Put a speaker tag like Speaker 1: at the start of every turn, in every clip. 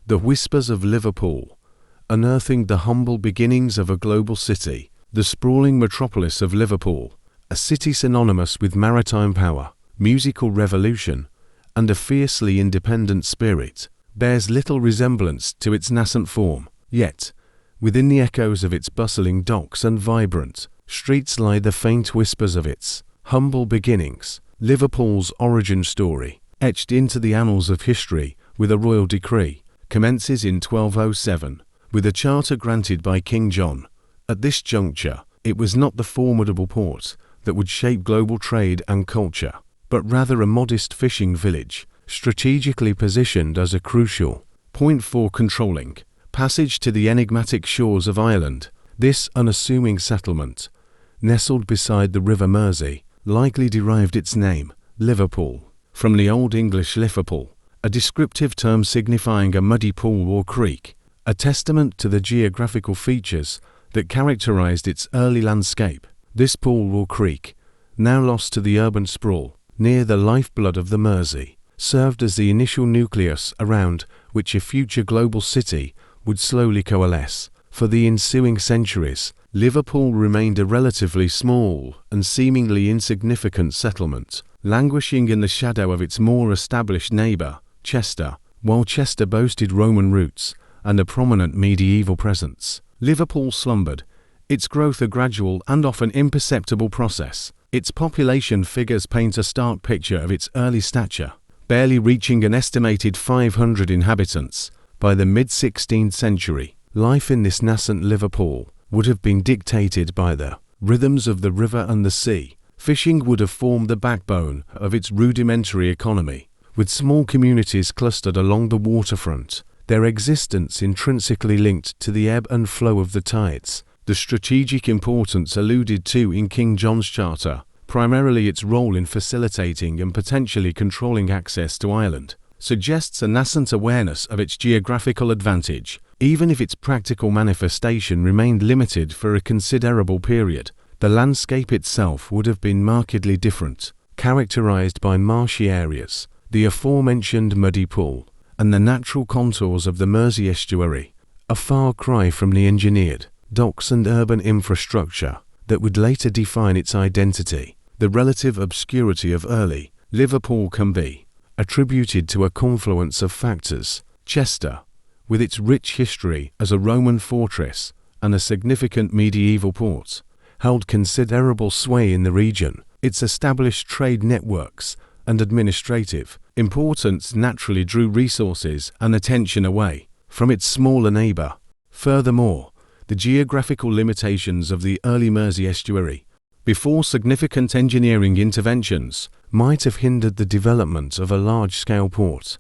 Speaker 1: The Whispers of Liverpool, unearthing the humble beginnings of a global city, the sprawling metropolis of Liverpool, a city synonymous with maritime power, musical revolution, and a fiercely independent spirit, bears little resemblance to its nascent form. Yet, within the echoes of its bustling docks and vibrant streets lie the faint whispers of its humble beginnings. Liverpool's origin story, etched into the annals of history with a royal decree, commences in 1207, with a charter granted by King John. At this juncture, it was not the formidable port that would shape global trade and culture, but rather a modest fishing village, strategically positioned as a crucial point for controlling passage to the enigmatic shores of Ireland. This unassuming settlement, nestled beside the River Mersey, likely derived its name, Liverpool, from the Old English Liverpool, a descriptive term signifying a muddy pool or creek, a testament to the geographical features that characterized its early landscape. This pool or creek, now lost to the urban sprawl, near the lifeblood of the Mersey, served as the initial nucleus around which a future global city would slowly coalesce. For the ensuing centuries, Liverpool remained a relatively small and seemingly insignificant settlement, languishing in the shadow of its more established neighbour, Chester. While Chester boasted Roman roots and a prominent medieval presence, Liverpool slumbered, its growth a gradual and often imperceptible process. Its population figures paint a stark picture of its early stature, barely reaching an estimated 500 inhabitants. By the mid-16th century, life in this nascent Liverpool would have been dictated by the rhythms of the river and the sea. Fishing would have formed the backbone of its rudimentary economy, with small communities clustered along the waterfront, their existence intrinsically linked to the ebb and flow of the tides. The strategic importance alluded to in King John's Charter, primarily its role in facilitating and potentially controlling access to Ireland, suggests a nascent awareness of its geographical advantage. Even if its practical manifestation remained limited for a considerable period, the landscape itself would have been markedly different, characterized by marshy areas, the aforementioned muddy pool, and the natural contours of the Mersey estuary, a far cry from the engineered docks and urban infrastructure that would later define its identity. The relative obscurity of early Liverpool can be attributed to a confluence of factors. Chester, with its rich history as a Roman fortress and a significant medieval port, held considerable sway in the region. Its established trade networks and administrative importance naturally drew resources and attention away from its smaller neighbour. Furthermore, the geographical limitations of the early Mersey estuary, before significant engineering interventions, might have hindered the development of a large-scale port.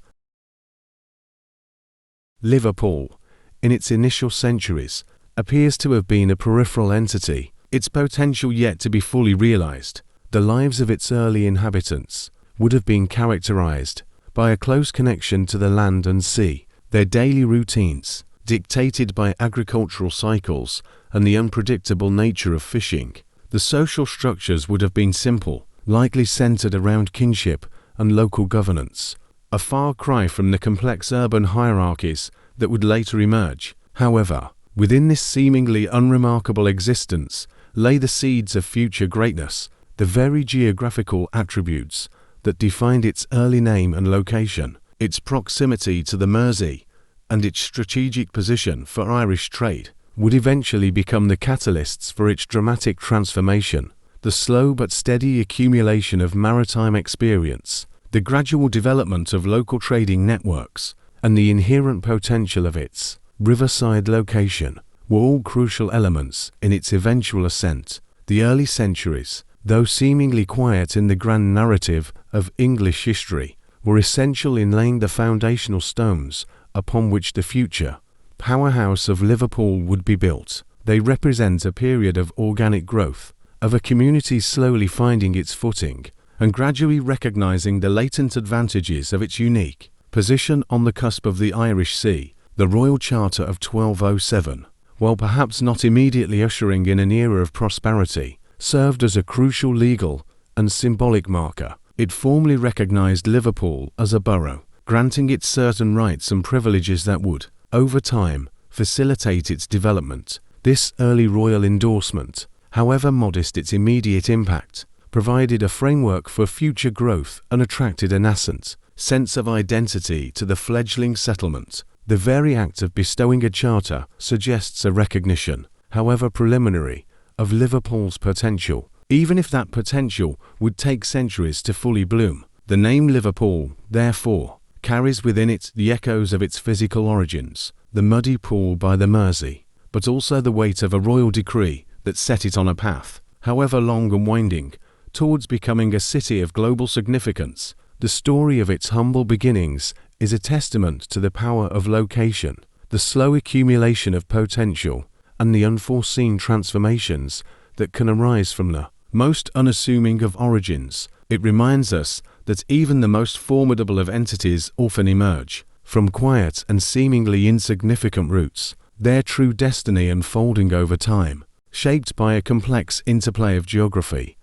Speaker 1: Liverpool, in its initial centuries, appears to have been a peripheral entity, its potential yet to be fully realized. The lives of its early inhabitants would have been characterized by a close connection to the land and sea, their daily routines, dictated by agricultural cycles and the unpredictable nature of fishing. The social structures would have been simple, likely centered around kinship and local governance, a far cry from the complex urban hierarchies that would later emerge. However, within this seemingly unremarkable existence lay the seeds of future greatness, the very geographical attributes that defined its early name and location, its proximity to the Mersey, and its strategic position for Irish trade, would eventually become the catalysts for its dramatic transformation. The slow but steady accumulation of maritime experience, the gradual development of local trading networks, and the inherent potential of its riverside location were all crucial elements in its eventual ascent. The early centuries, though seemingly quiet in the grand narrative of English history, were essential in laying the foundational stones upon which the future powerhouse of Liverpool would be built. They represent a period of organic growth, of a community slowly finding its footing and gradually recognizing the latent advantages of its unique position on the cusp of the Irish Sea. The Royal Charter of 1207, while perhaps not immediately ushering in an era of prosperity, served as a crucial legal and symbolic marker. It formally recognized Liverpool as a borough, granting it certain rights and privileges that would, over time, facilitate its development. This early royal endorsement, however modest its immediate impact, provided a framework for future growth and attracted a nascent sense of identity to the fledgling settlement. The very act of bestowing a charter suggests a recognition, however preliminary, of Liverpool's potential, even if that potential would take centuries to fully bloom. The name Liverpool, therefore, carries within it the echoes of its physical origins, the muddy pool by the Mersey, but also the weight of a royal decree that set it on a path, however long and winding, towards becoming a city of global significance. The story of its humble beginnings is a testament to the power of location, the slow accumulation of potential, and the unforeseen transformations that can arise from the most unassuming of origins. It reminds us that even the most formidable of entities often emerge from quiet and seemingly insignificant roots, their true destiny unfolding over time, shaped by a complex interplay of geography.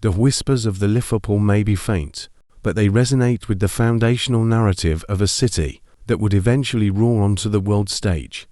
Speaker 1: The whispers of the Liverpool may be faint, but they resonate with the foundational narrative of a city that would eventually roar onto the world stage.